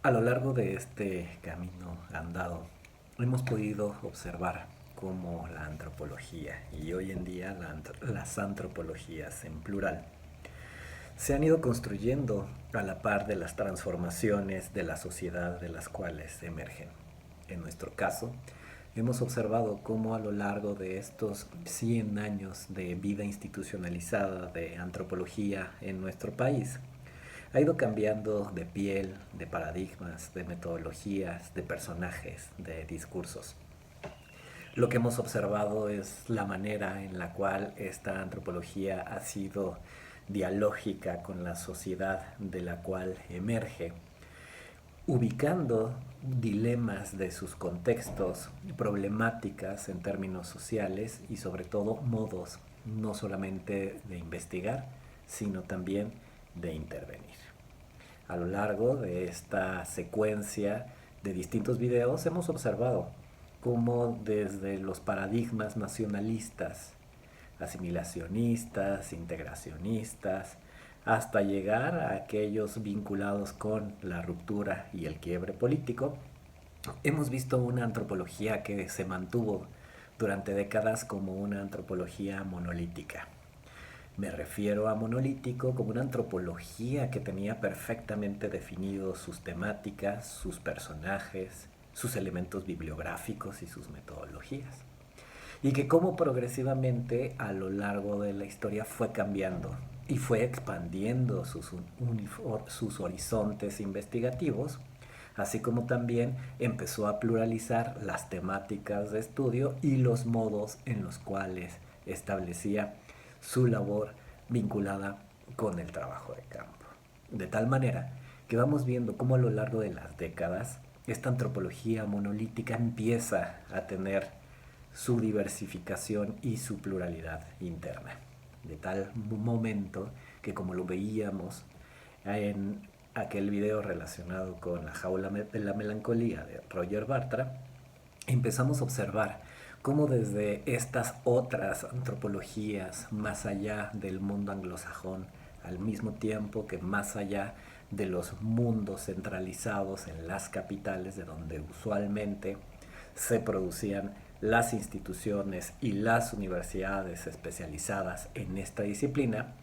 A lo largo de este camino andado, hemos podido observar cómo la antropología y hoy en día las antropologías en plural se han ido construyendo a la par de las transformaciones de la sociedad de las cuales emergen. En nuestro caso, hemos observado cómo a lo largo de estos 100 años de vida institucionalizada de antropología en nuestro país, ha ido cambiando de piel, de paradigmas, de metodologías, de personajes, de discursos. Lo que hemos observado es la manera en la cual esta antropología ha sido dialógica con la sociedad de la cual emerge, ubicando dilemas de sus contextos, problemáticas en términos sociales y sobre todo modos no solamente de investigar, sino también de intervenir. A lo largo de esta secuencia de distintos videos hemos observado cómo desde los paradigmas nacionalistas, asimilacionistas, integracionistas, hasta llegar a aquellos vinculados con la ruptura y el quiebre político, hemos visto una antropología que se mantuvo durante décadas como una antropología monolítica. Me refiero a monolítico como una antropología que tenía perfectamente definidos sus temáticas, sus personajes, sus elementos bibliográficos y sus metodologías. Y que como progresivamente a lo largo de la historia fue cambiando y fue expandiendo sus horizontes investigativos, así como también empezó a pluralizar las temáticas de estudio y los modos en los cuales establecía su labor vinculada con el trabajo de campo. De tal manera que vamos viendo cómo a lo largo de las décadas esta antropología monolítica empieza a tener su diversificación y su pluralidad interna. De tal momento que, como lo veíamos en aquel video relacionado con la jaula de la melancolía de Roger Bartra, empezamos a observar cómo desde estas otras antropologías más allá del mundo anglosajón, al mismo tiempo que más allá de los mundos centralizados en las capitales de donde usualmente se producían las instituciones y las universidades especializadas en esta disciplina,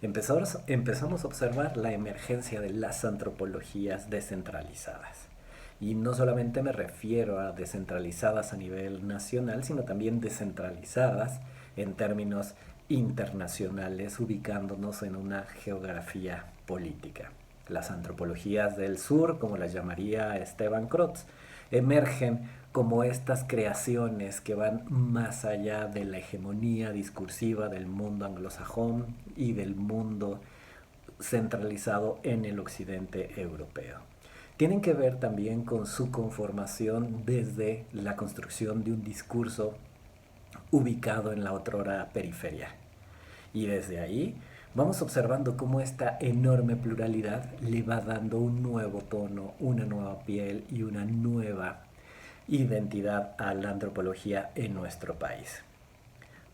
empezamos a observar la emergencia de las antropologías descentralizadas. Y no solamente me refiero a descentralizadas a nivel nacional, sino también descentralizadas en términos internacionales, ubicándonos en una geografía política. Las antropologías del sur, como las llamaría Esteban Crotz, emergen como estas creaciones que van más allá de la hegemonía discursiva del mundo anglosajón y del mundo centralizado en el occidente europeo. Tienen que ver también con su conformación desde la construcción de un discurso ubicado en la otrora periferia. Y desde ahí vamos observando cómo esta enorme pluralidad le va dando un nuevo tono, una nueva piel y una nueva identidad a la antropología en nuestro país.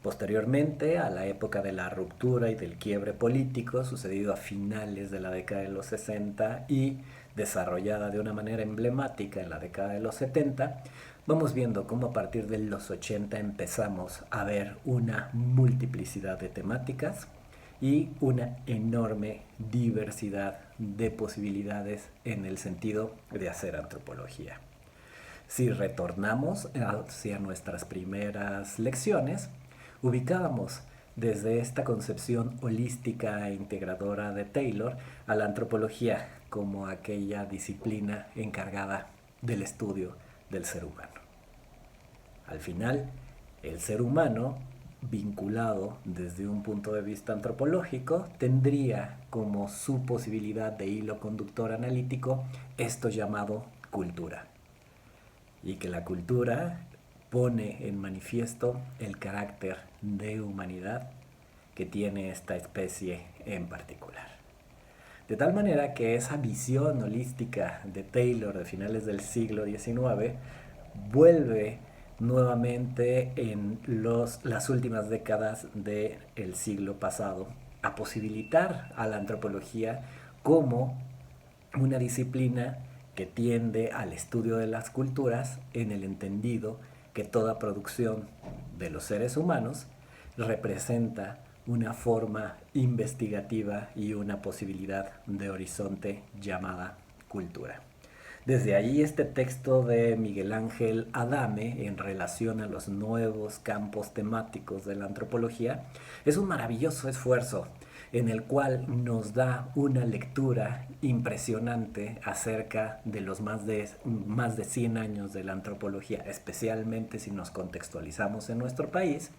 Posteriormente, a la época de la ruptura y del quiebre político, sucedido a finales de la década de los 60 y desarrollada de una manera emblemática en la década de los 70, vamos viendo cómo a partir de los 80 empezamos a ver una multiplicidad de temáticas y una enorme diversidad de posibilidades en el sentido de hacer antropología. Si retornamos hacia nuestras primeras lecciones, ubicábamos desde esta concepción holística e integradora de Taylor a la antropología como aquella disciplina encargada del estudio del ser humano. Al final, el ser humano, vinculado desde un punto de vista antropológico, tendría como su posibilidad de hilo conductor analítico esto llamado cultura. Y que la cultura pone en manifiesto el carácter de humanidad que tiene esta especie en particular. De tal manera que esa visión holística de Taylor de finales del siglo XIX vuelve nuevamente en las últimas décadas del siglo pasado a posibilitar a la antropología como una disciplina que tiende al estudio de las culturas en el entendido que toda producción de los seres humanos representa una forma investigativa y una posibilidad de horizonte llamada cultura. Desde ahí este texto de Miguel Ángel Adame en relación a los nuevos campos temáticos de la antropología es un maravilloso esfuerzo en el cual nos da una lectura impresionante acerca de los más de 100 años de la antropología, especialmente si nos contextualizamos en nuestro país,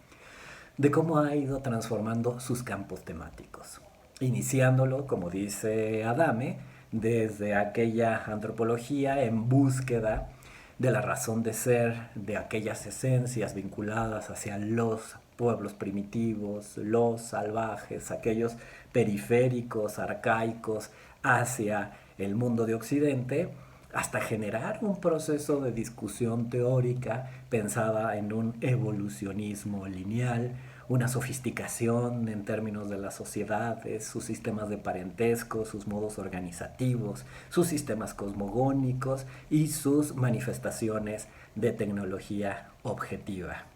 de cómo ha ido transformando sus campos temáticos. Iniciándolo, como dice Adame, desde aquella antropología en búsqueda de la razón de ser, de aquellas esencias vinculadas hacia los pueblos primitivos, los salvajes, aquellos periféricos, arcaicos, hacia el mundo de Occidente, hasta generar un proceso de discusión teórica pensada en un evolucionismo lineal, una sofisticación en términos de las sociedades, sus sistemas de parentesco, sus modos organizativos, sus sistemas cosmogónicos y sus manifestaciones de tecnología objetiva.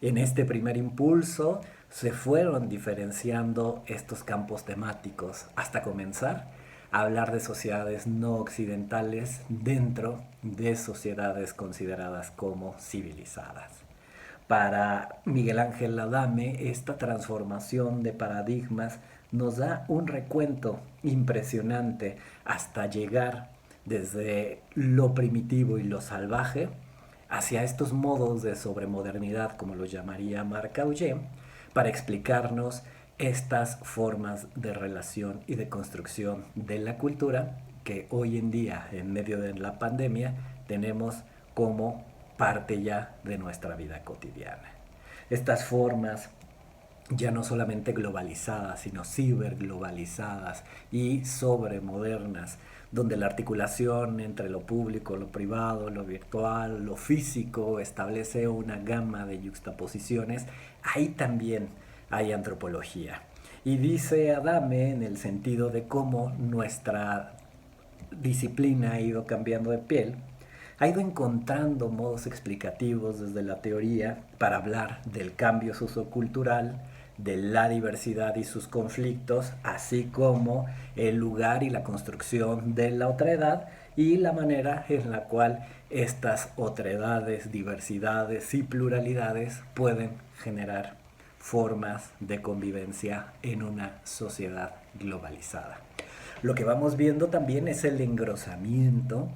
En este primer impulso se fueron diferenciando estos campos temáticos hasta comenzar a hablar de sociedades no occidentales dentro de sociedades consideradas como civilizadas. Para Miguel Ángel Adame, esta transformación de paradigmas nos da un recuento impresionante hasta llegar desde lo primitivo y lo salvaje hacia estos modos de sobremodernidad, como lo llamaría Marc Augé, para explicarnos estas formas de relación y de construcción de la cultura que hoy en día, en medio de la pandemia, tenemos como parte ya de nuestra vida cotidiana. Estas formas ya no solamente globalizadas, sino ciberglobalizadas y sobremodernas, donde la articulación entre lo público, lo privado, lo virtual, lo físico establece una gama de yuxtaposiciones, ahí también hay antropología. Y dice Adame en el sentido de cómo nuestra disciplina ha ido cambiando de piel, ha ido encontrando modos explicativos desde la teoría para hablar del cambio sociocultural, de la diversidad y sus conflictos, así como el lugar y la construcción de la otredad y la manera en la cual estas otredades, diversidades y pluralidades pueden generar formas de convivencia en una sociedad globalizada. Lo que vamos viendo también es el engrosamiento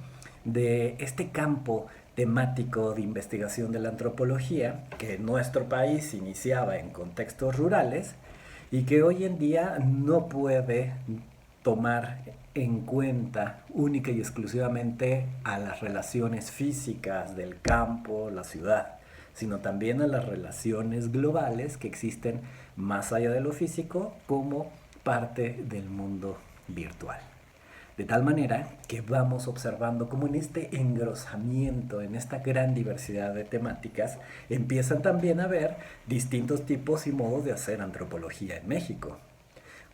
de este campo temático de investigación de la antropología que en nuestro país iniciaba en contextos rurales y que hoy en día no puede tomar en cuenta única y exclusivamente a las relaciones físicas del campo, la ciudad, sino también a las relaciones globales que existen más allá de lo físico como parte del mundo virtual. De tal manera que vamos observando cómo en este engrosamiento, en esta gran diversidad de temáticas, empiezan también a haber distintos tipos y modos de hacer antropología en México.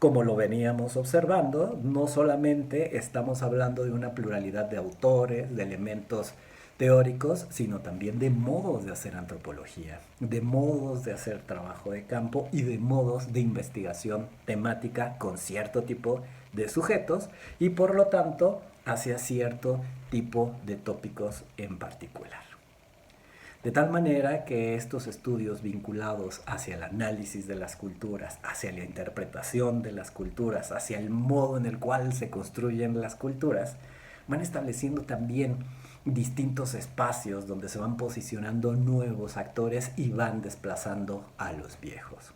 Como lo veníamos observando, no solamente estamos hablando de una pluralidad de autores, de elementos teóricos, sino también de modos de hacer antropología, de modos de hacer trabajo de campo y de modos de investigación temática con cierto tipo de sujetos y por lo tanto hacia cierto tipo de tópicos en particular. De tal manera que estos estudios vinculados hacia el análisis de las culturas, hacia la interpretación de las culturas, hacia el modo en el cual se construyen las culturas, van estableciendo también distintos espacios donde se van posicionando nuevos actores y van desplazando a los viejos.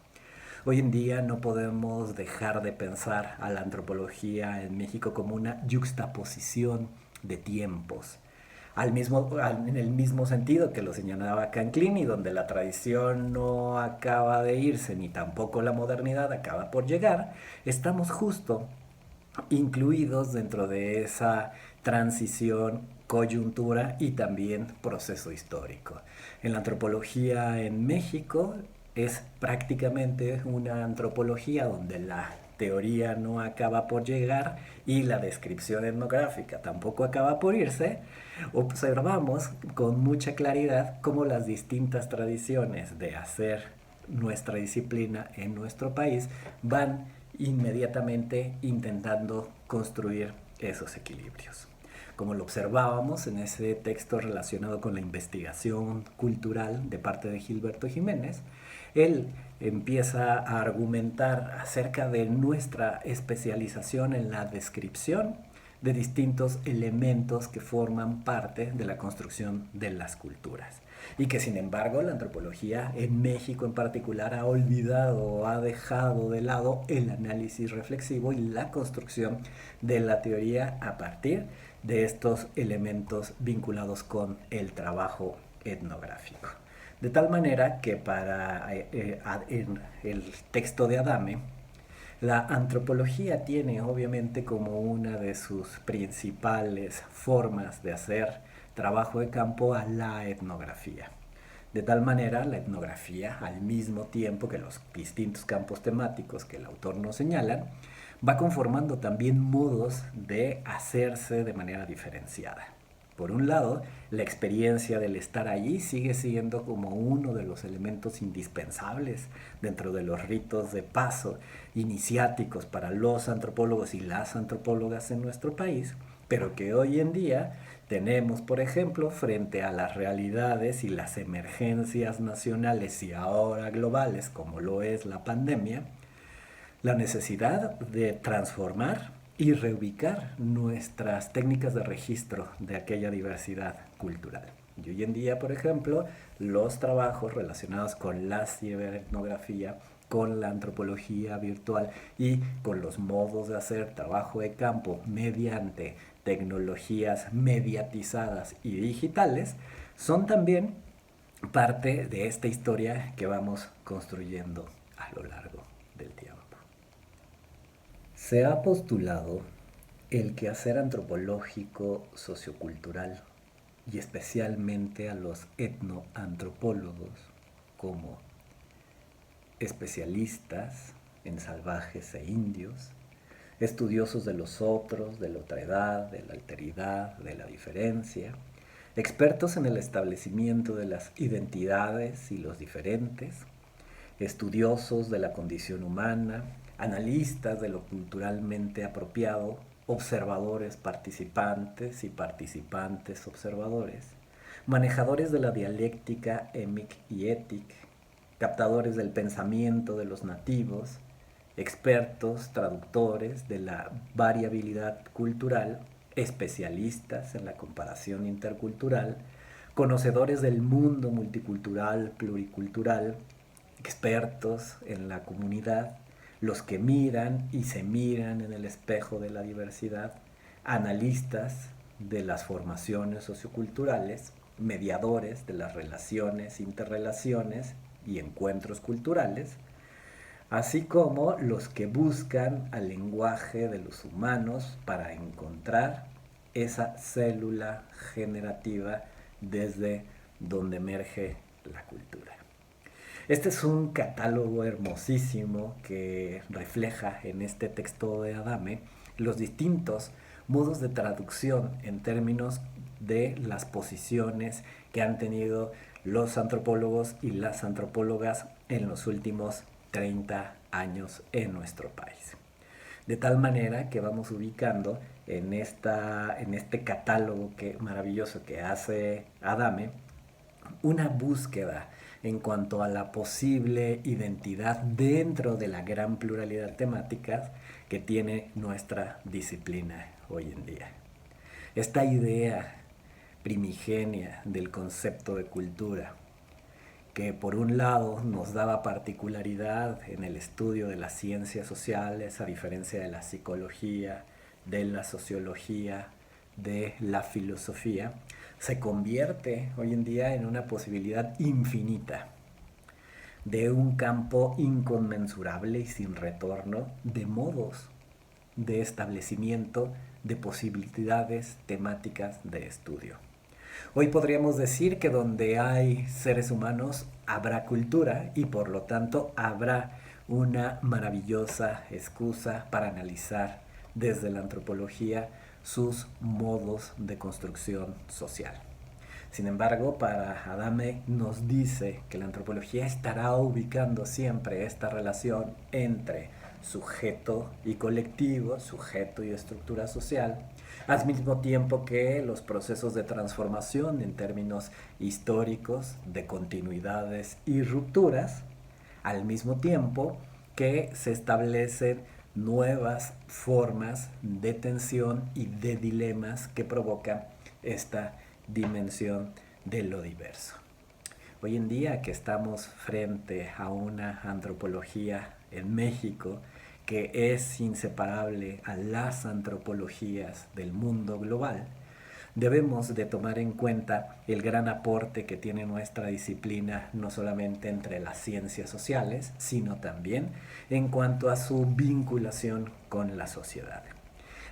Hoy en día no podemos dejar de pensar a la antropología en México como una yuxtaposición de tiempos. En el mismo sentido que lo señalaba Canclini, donde la tradición no acaba de irse ni tampoco la modernidad acaba por llegar, estamos justo incluidos dentro de esa transición, coyuntura y también proceso histórico. En la antropología en México es prácticamente una antropología donde la teoría no acaba por llegar y la descripción etnográfica tampoco acaba por irse, observamos con mucha claridad cómo las distintas tradiciones de hacer nuestra disciplina en nuestro país van inmediatamente intentando construir esos equilibrios. Como lo observábamos en ese texto relacionado con la investigación cultural de parte de Gilberto Jiménez, él empieza a argumentar acerca de nuestra especialización en la descripción de distintos elementos que forman parte de la construcción de las culturas. Y que sin embargo la antropología en México en particular ha olvidado o ha dejado de lado el análisis reflexivo y la construcción de la teoría a partir de estos elementos vinculados con el trabajo etnográfico. De tal manera que en el texto de Adame, la antropología tiene obviamente como una de sus principales formas de hacer trabajo de campo a la etnografía. De tal manera, la etnografía, al mismo tiempo que los distintos campos temáticos que el autor nos señala, va conformando también modos de hacerse de manera diferenciada. Por un lado, la experiencia del estar allí sigue siendo como uno de los elementos indispensables dentro de los ritos de paso iniciáticos para los antropólogos y las antropólogas en nuestro país, pero que hoy en día tenemos, por ejemplo, frente a las realidades y las emergencias nacionales y ahora globales, como lo es la pandemia, la necesidad de transformar y reubicar nuestras técnicas de registro de aquella diversidad cultural. Y hoy en día, por ejemplo, los trabajos relacionados con la ciberetnografía, con la antropología virtual y con los modos de hacer trabajo de campo mediante tecnologías mediatizadas y digitales, son también parte de esta historia que vamos construyendo a lo largo del tiempo. Se ha postulado el quehacer antropológico sociocultural y especialmente a los etnoantropólogos como especialistas en salvajes e indios, estudiosos de los otros, de la otredad, de la alteridad, de la diferencia, expertos en el establecimiento de las identidades y los diferentes, estudiosos de la condición humana, analistas de lo culturalmente apropiado, observadores participantes y participantes observadores, manejadores de la dialéctica emic y etic, captadores del pensamiento de los nativos, expertos, traductores de la variabilidad cultural, especialistas en la comparación intercultural, conocedores del mundo multicultural, pluricultural, expertos en la comunidad, los que miran y se miran en el espejo de la diversidad, analistas de las formaciones socioculturales, mediadores de las relaciones, interrelaciones y encuentros culturales, así como los que buscan al lenguaje de los humanos para encontrar esa célula generativa desde donde emerge la cultura. Este es un catálogo hermosísimo que refleja en este texto de Adame los distintos modos de traducción en términos de las posiciones que han tenido los antropólogos y las antropólogas en los últimos 30 años en nuestro país. De tal manera que vamos ubicando en este catálogo maravilloso que hace Adame una búsqueda en cuanto a la posible identidad dentro de la gran pluralidad de temáticas que tiene nuestra disciplina hoy en día. Esta idea primigenia del concepto de cultura, que por un lado nos daba particularidad en el estudio de las ciencias sociales, a diferencia de la psicología, de la sociología, de la filosofía, se convierte hoy en día en una posibilidad infinita de un campo inconmensurable y sin retorno de modos de establecimiento de posibilidades temáticas de estudio. Hoy podríamos decir que donde hay seres humanos habrá cultura y por lo tanto habrá una maravillosa excusa para analizar desde la antropología sus modos de construcción social. Sin embargo, para Adame nos dice que la antropología estará ubicando siempre esta relación entre sujeto y colectivo, sujeto y estructura social, al mismo tiempo que los procesos de transformación en términos históricos, de continuidades y rupturas, al mismo tiempo que se establecen nuevas formas de tensión y de dilemas que provocan esta dimensión de lo diverso. Hoy en día que estamos frente a una antropología en México que es inseparable a las antropologías del mundo global, debemos de tomar en cuenta el gran aporte que tiene nuestra disciplina, no solamente entre las ciencias sociales, sino también en cuanto a su vinculación con la sociedad.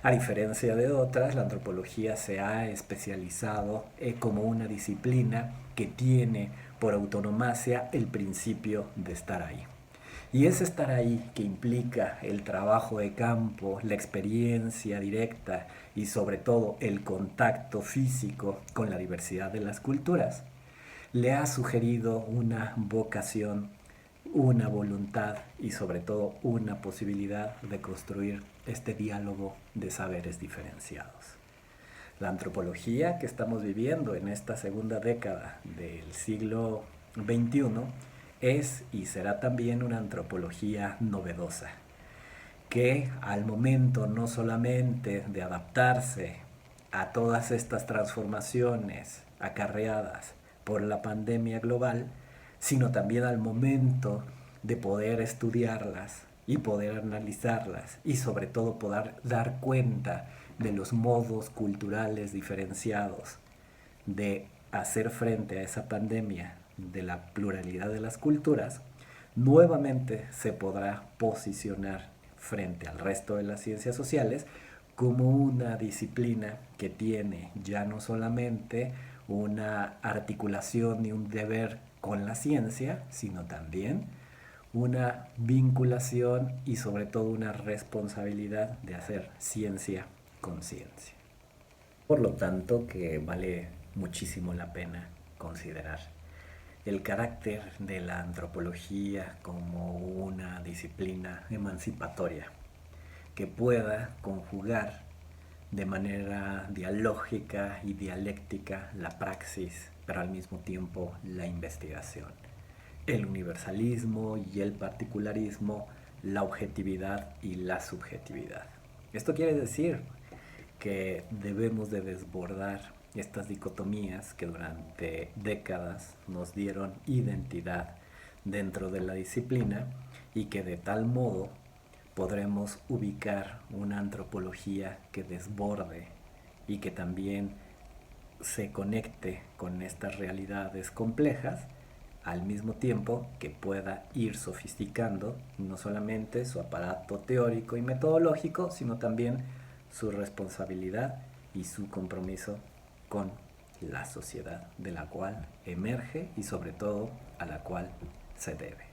A diferencia de otras, la antropología se ha especializado como una disciplina que tiene por autonomacia el principio de estar ahí. Y es estar ahí que implica el trabajo de campo, la experiencia directa y sobre todo el contacto físico con la diversidad de las culturas. Le ha sugerido una vocación, una voluntad y sobre todo una posibilidad de construir este diálogo de saberes diferenciados. La antropología que estamos viviendo en esta segunda década del siglo XXI es y será también una antropología novedosa, que al momento no solamente de adaptarse a todas estas transformaciones acarreadas por la pandemia global, sino también al momento de poder estudiarlas y poder analizarlas y sobre todo poder dar cuenta de los modos culturales diferenciados de hacer frente a esa pandemia de la pluralidad de las culturas, nuevamente se podrá posicionar frente al resto de las ciencias sociales como una disciplina que tiene ya no solamente una articulación y un deber con la ciencia, sino también una vinculación y sobre todo una responsabilidad de hacer ciencia con ciencia. Por lo tanto, que vale muchísimo la pena considerar el carácter de la antropología como una disciplina emancipatoria que pueda conjugar de manera dialógica y dialéctica la praxis, pero al mismo tiempo la investigación, el universalismo y el particularismo, la objetividad y la subjetividad. Esto quiere decir que debemos de desbordar estas dicotomías que durante décadas nos dieron identidad dentro de la disciplina y que de tal modo podremos ubicar una antropología que desborde y que también se conecte con estas realidades complejas al mismo tiempo que pueda ir sofisticando no solamente su aparato teórico y metodológico, sino también su responsabilidad y su compromiso con la sociedad de la cual emerge y sobre todo a la cual se debe.